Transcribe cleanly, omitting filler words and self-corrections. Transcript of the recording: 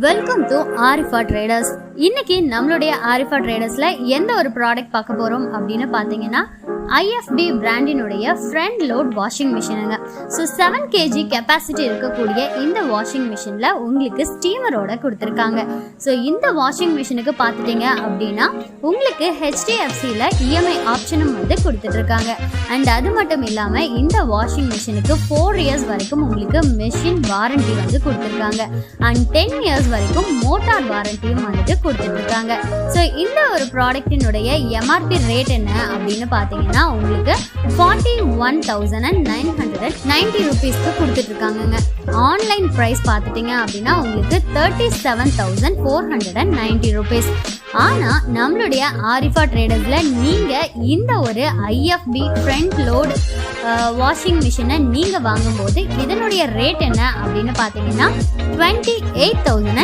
Welcome to Arifaa traders. இன்னைக்கு நம்மளுடைய Arifaa ட்ரேடர்ஸ்ல எந்த ஒரு ப்ராடக்ட் பார்க்க போறோம் அப்படின்னு பார்த்தீங்கன்னா IFB பிராண்டினுடைய ஃப்ரண்ட் லோட் வாஷிங் மிஷினுங்க. ஸோ 7 kg கெப்பாசிட்டி இருக்கக்கூடிய இந்த வாஷிங் மிஷினில் உங்களுக்கு ஸ்டீமரோட கொடுத்துருக்காங்க. ஸோ இந்த வாஷிங் மிஷினுக்கு பார்த்துட்டிங்க அப்படின்னா உங்களுக்கு HDFCயில் EMI ஆப்ஷனும் வந்து கொடுத்துட்ருக்காங்க. அண்ட் அது மட்டும் இல்லாமல் இந்த வாஷிங் மிஷினுக்கு 4 years வரைக்கும் உங்களுக்கு மெஷின் வாரண்டி வந்து கொடுத்துருக்காங்க. அண்ட் 10 years வரைக்கும் மோட்டார் வாரண்டியும் வந்துட்டு கொடுத்துட்ருக்காங்க. ஸோ இந்த ஒரு ப்ராடக்டினுடைய MRP ரேட் என்ன அப்படின்னு பார்த்தீங்கன்னா உங்களுக்கு 41,990 rupeesக்கு கொடுத்துட்டு இருக்காங்க. ஆன்லைன் பிரைஸ் பார்த்துட்டீங்க அப்படின்னா உங்களுக்கு 37,490 rupees. ஆனா நம்மளுடைய Arifaa ட்ரேடர்ஸ்ல நீங்க இந்த ஒரு IFB ஃப்ரண்ட் லோட் வாஷிங் மிஷினை நீங்க வாங்கும்போது இதனுடைய ரேட் என்ன அப்படின்னு பார்த்தீங்கன்னா 28,000